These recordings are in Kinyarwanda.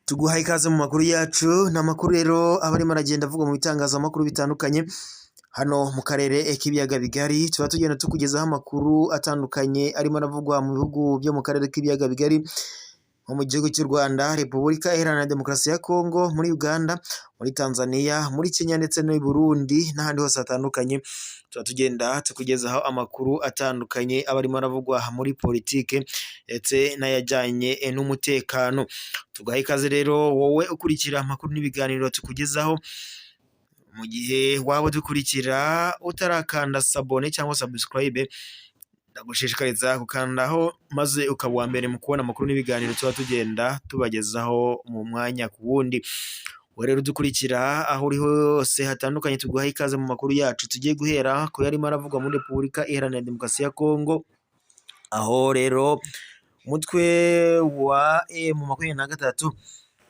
Tuguhaye ikaze mu makuru yacu, ni amakuru rero aba arimo aragenda avugwa mu bitangazamakuru bitandukanye hano mu karere k'ibiyaga bigari. Tuba tugenda tukugezaho amakuru atandukanye arimo aravugwa mu bihugu byo mu karere k'ibiyaga bigari, nko mu gihugu cy'u Rwanda, Repubulika Iharanira Demokarasi ya Kongo, muri Uganda, muri Tanzania, muri Kenya ndetse no i Burundi n'ahandi hose hatandukanye. Tuba tugenda tukugezaho amakuru atandukanye aba arimo aravugwa muri politike ndetse n'ayajyanye n'umutekano. Tugaha ikaze rero wowe ukurikira amakuru n'ibiganiro tukugezaho, mu gihe waba udukurikira utarakanda sabone cyangwa subscribe, ndagushishikariza gukandaho maze ukaba uwa mbere mu kubona amakuru n'ibiganiro tuba tugenda tubagezaho mu mwanya ku wundi. Wowe rero udukurikira aho uri hose hatandukanye, tuguha ikaze mu makuru yacu. Tugiye guhera ku yarimo aravugwa muri Repubulika Iharanira Demokarasi ya Kongo, aho rero umutwe wa M23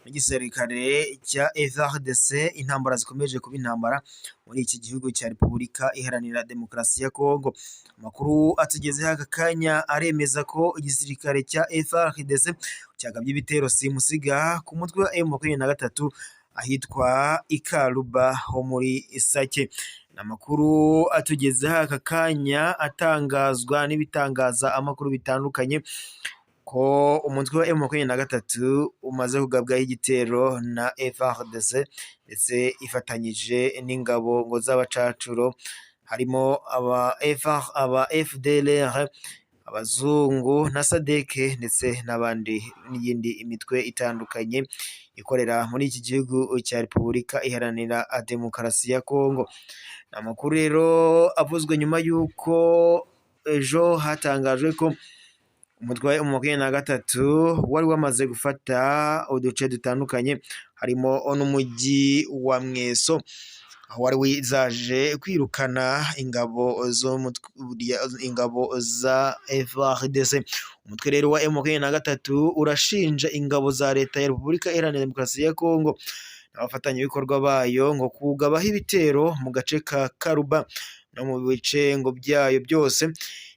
n'igisirikare cya FARDC, intambara zikomeje kuba intambara muri iki gihugu cya Repubulika Iharanira Demokarasi ya Kongo. Amakuru atugezeho aka kanya aremeza ko igisirikare cya FARDC cyagabye ibitero simusiga ku mutwe wa M23 ahitwa Ikaruba ho muri Isake. Ni amakuru atugezeho aka kanya atangazwa n'ibitangaza amakuru bitandukanye ko umutwe wa M23 umaze kugabwaho igitero na FARDC ndetse ifatanyije n'ingabo ngo z'abacacuro, harimo aba FDLR, abazungu na SADC ndetse n'iyindi imitwe itandukanye ikorera muri iki gihugu cya Repubulika Iharanira Demokarasi ya Kongo. Ni amakuru rero avuzwe nyuma y'uko ejo hatangajwe ko umutwe wa M23 wari wamaze gufata uduce dutandukanye, harimo n'umujyi wa Mweso, aho wari wizaje kwirukana ingabo za FARDC. Umutwe rero wa M23 urashinja ingabo za leta ya Repubulika Iharanira Demokarasi ya Kongo n'abafatanyabikorwa bayo ngo kugabaho ibitero mu gace ka Karuba no mu bice ngo byayo byose.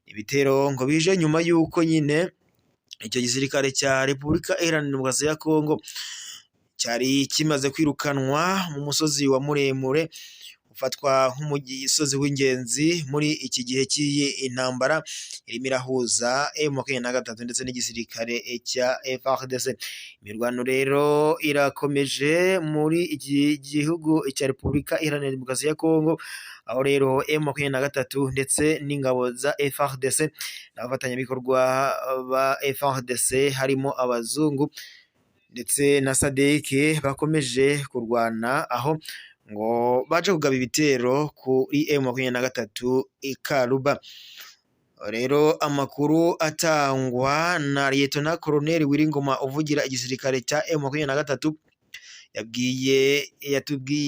Ibitero ngo bije nyuma y'uko nyine icyo gisirikare cya Repubulika Iharanira Demokarasi ya Kongo cyari kimaze kwirukanwa mu musozi wa muremure ufatwa nk'umusozi w'ingenzi muri iki gihe cy'iyi intambara irimo irahuza M23 ndetse n'igisirikare cya FARDC. Imirwano rero irakomeje muri iki gihugu cya Repubulika Iharanira Demokarasi ya Kongo, aho rero M23 ndetse n'ingabo za FARDC n'abafatanyabikorwa ba FARDC harimo abazungu ndetse na SADC bakomeje kurwana, aho ngo baje kugaba ibitero kuri M23 Ikaruba. Rero amakuru atangwa na Lieutenant Colonel Wiringoma uvugira igisirikare cya M23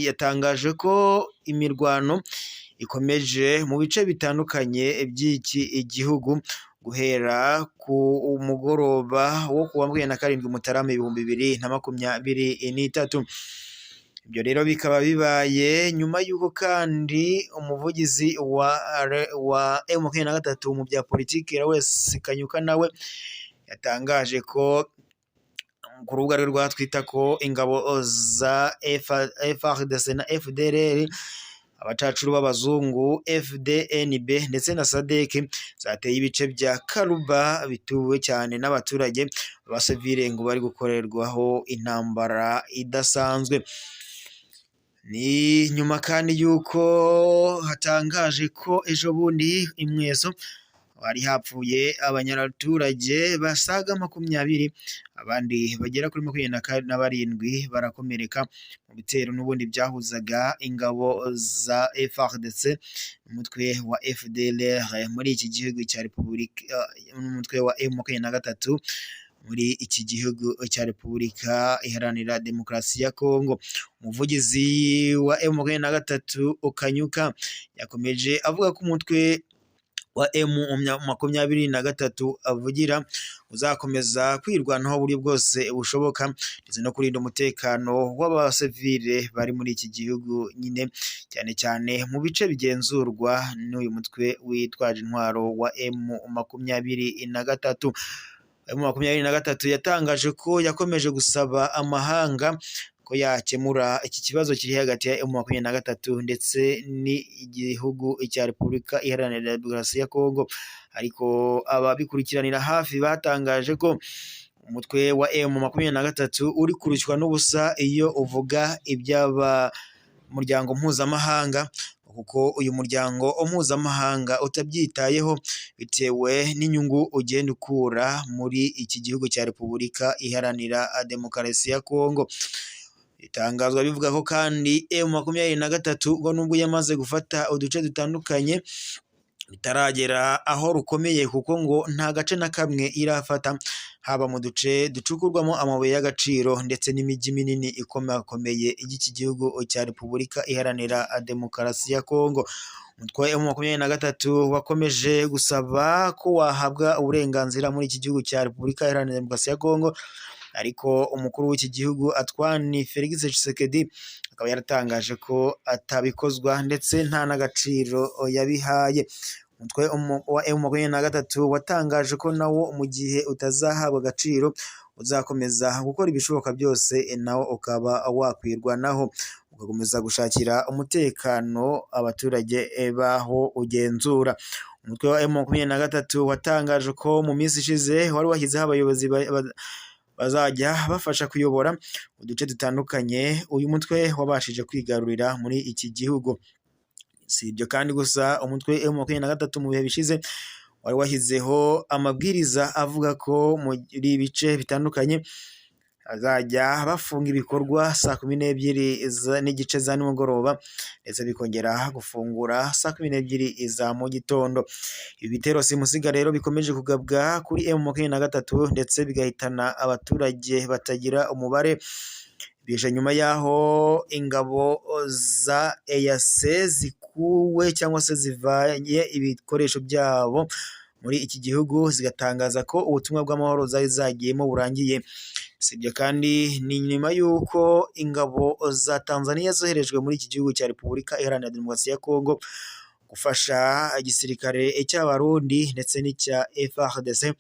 yatangaje ko imirwano ikomeje mu bice bitandukanye by'iki gihugu guhera ku mugoroba wo kuwa 27 Mutarama 2023. Ibyo rero bikaba bibaye nyuma y'uko kandi umuvugizi wa M23 mu bya politiki Louis Kanyuka nawe yatangaje ko ku rubuga rwe rwa Twitter ko ingabo za FARDC na FDLR, abacacuru b'abazungu FDNB ndetse na SADC zateye ibice bya Karuba bituwe cyane n'abaturage b'abasivile ngo bari gukorerwaho intambara idasanzwe. Ni nyuma kandi y'uko hatangaje ko ejo bundi Imweso hari hapfuye abanyaturage basaga 20, abandi bagera kuri 27 barakomereka mu bitero n'ubundi byahuzaga ingabo za FARDC n'umutwe wa FDLR muri iki gihugu cya Repubulika, n'umutwe wa M23 muri iki gihugu cya Repubulika Iharanira Demokarasi ya Kongo. Umuvugizi wa M23 Okanyuka yakomeje avuga ko umutwe wa M23 avugira uzakomeza kwirwanaho buryo bwose bushoboka ndetse no kurinda umutekano w'abasivile bari muri iki gihugu nyine, cyane cyane mu bice bigenzurwa n'uyu mutwe witwaje intwaro wa M23. M23 yatangaje ko yakomeje gusaba amahanga ko yakemura iki kibazo kiri hagati ya M23 ndetse n'igihugu cya Repubulika Iharanira Demokarasi ya Kongo, ariko ababikurikiranira hafi batangaje ko umutwe wa M23 uri kurushywa n'ubusa iyo uvuga iby'aba muryango mpuzamahanga, kuko uyu muryango mpuzamahanga utabyitayeho bitewe n'inyungu ugenda ukura muri iki gihugu cya Repubulika Iharanira Demokarasi ya Kongo. Itangazwa bivuga ko kandi M23 ngo nubwo yamaze gufata uduce dutandukanye bitaragera aho rukomeye, kuko ngo nta gace na kamwe irafata, haba mu duce ducukurwamo amabuye y'agaciro ndetse n'imijyi minini ikomakomeye y'iki gihugu cya Repubulika Iharanira Demokarasi ya Kongo. Umutwe wa M23 wakomeje gusaba ko wahabwa uburenganzira muri iki gihugu cya Repubulika Iharanira Demokarasi ya Kongo, ariko umukuru w'iki gihugu Antoine Felix Tshisekedi akaba yaratangaje ko atabikozwa ndetse nta n'agaciro yabihaye. Umutwe wa M23 watangaje ko nawo mu gihe utazahabwa agaciro uzakomeza gukora ibishoboka byose nawo ukaba wakwirwanaho, ugakomeza gushakira umutekano abaturage baho ugenzura. Umutwe wa M23 watangaje ko mu minsi ishize wari washyizeho abayobozi bazajya bafasha kuyobora uduce dutandukanye uyu mutwe wabashije kwigarurira muri iki gihugu. Si ibyo kandi gusa, umutwe M23 mu bihe bishize wari washyizeho amabwiriza avuga ko muri ibice bitandukanye azajya bafunga ibikorwa saa 12 n'igice za nimugoroba ndetse bikongera gufungura saa 12 za mu gitondo. Ibi bitero simusiga rero bikomeje kugabwa kuri M23 ndetse bigahitana abaturage batagira umubare, bije nyuma yaho ingabo za EAC zikuwe cyangwa se zivanye ibikoresho byabo muri iki gihugu zigatangaza ko ubutumwa bw'amahoro zari zagiyemo burangiye. Sibyo kandi ni nyuma y'uko ingabo za Tanzania zoherejwe muri iki gihugu cya Repubulika Iharanira Demokarasi ya Kongo gufasha igisirikare cy'Abarundi ndetse n'icya FARDC,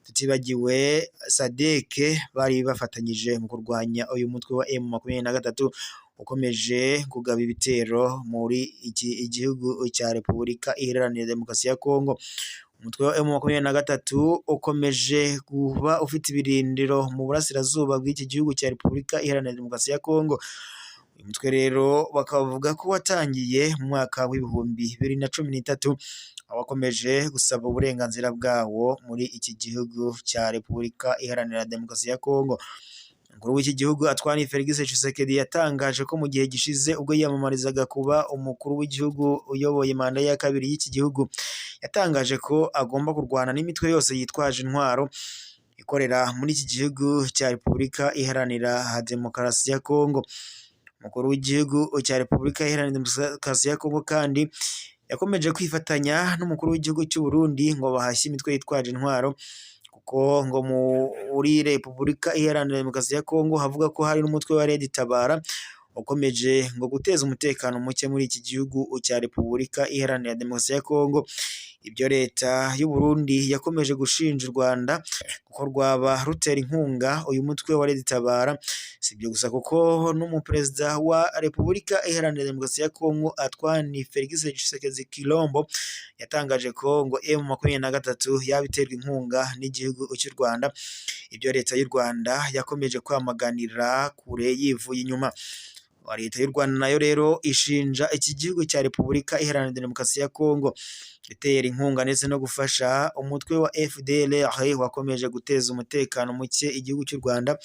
tutibagiwe SADC bari bafatanyije mu kurwanya uyu mutwe wa M23 ukomeje kugaba ibitero muri iki gihugu cya Repubulika Iharanira Demokarasi ya Kongo. Umutwe wa M23 ukomeje kuba ufite ibirindiro mu burasirazuba bw'iki gihugu cya Repubulika Iharanira Demokarasi ya Kongo. Uyu mutwe rero bakavuga ko watangiye mu mwaka w'ibihumbi 2013, abakomeje gusaba uburenganzira bwawo muri iki gihugu cya Repubulika Iharanira Demokarasi ya Kongo. Umukuru w'iki gihugu Antoine Felix Tshisekedi yatangaje ko mu gihe gishize ubwo yiyamamarizaga kuba umukuru w'igihugu uyoboye manda ya kabiri y'iki gihugu, yatangaje ko agomba kurwana n'imitwe yose yitwaje intwaro ikorera muri iki gihugu cya Repubulika Iharanira Demokarasi ya Kongo. Umukuru w'igihugu cya Repubulika Iharanira Demokarasi ya Kongo kandi yakomeje kwifatanya n'umukuru w'igihugu cy'u Burundi ngo bahashye imitwe yitwaje intwaro, kuko ngo muri Repubulika Iharanira Demokarasi ya Kongo havuga ko hari n'umutwe wa Red Tabara ukomeje ngo guteza umutekano muke muri iki gihugu cya Repubulika Iharanira Demokarasi ya Kongo. Ibyo leta y'u Burundi yakomeje gushinja u Rwanda kuko rwaba rutera inkunga uyu mutwe wa Red Tabara. Si ibyo gusa, kuko n'umuperezida wa Repubulika Iharanira Demokarasi ya Kongo Antoine Felix Tshisekedi Kilombo yatangaje ko ngo M23 yabiterwa inkunga n'igihugu cy'u Rwanda. Ibyo leta y'u Rwanda yakomeje kwamaganira kure yivuye inyuma. Leta y'u Rwanda nayo rero ishinja iki gihugu cya Repubulika Iharanira Demokarasi ya Kongo gutera inkunga ndetse no gufasha umutwe wa FDLR wakomeje guteza umutekano muke igihugu cy'u Rwanda,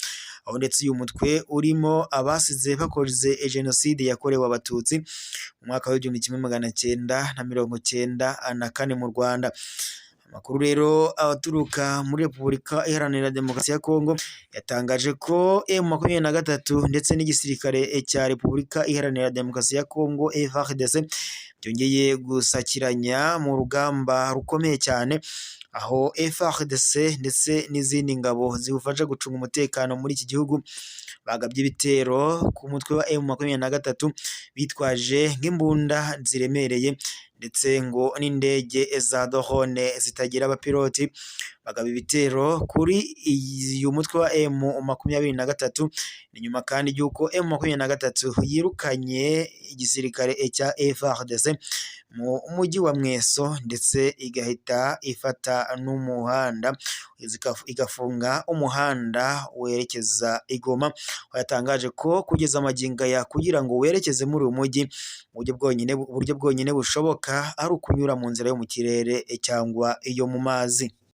aho ndetse uyu mutwe urimo abasize bakoze jenoside yakorewe abatutsi mu mwaka w'1994 mu Rwanda. Amakuru rero abaturuka muri Repubulika Iharanira Demokarasi ya Kongo yatangaje ko M23 ndetse n'igisirikare cya Repubulika Iharanira Demokarasi ya Kongo FARDC byongeye gusakiranya mu rugamba rukomeye cyane, aho FARDC ndetse n'izindi ngabo ziwufasha gucunga umutekano muri iki gihugu bagabye ibitero ku mutwe wa M23 bitwaje nk'imbunda ziremereye ndetse ngo n'indege za drone zitagira abapiloti, bagaba ibitero kuri uyu mutwe wa M23. Ni nyuma kandi y'uko M23 yirukanye igisirikare cya FARDC mu mujyi wa Mweso ndetse igahita ifata n'umuhanda igafunga umuhanda werekeza i Goma. Yatangaje ko kugeza amagingo aya kugira ngo werekeze muri uyu mujyi uburyo bwonyine bushoboka ari ukunyura mu nzira yo mu kirere cyangwa iyo mu mazi.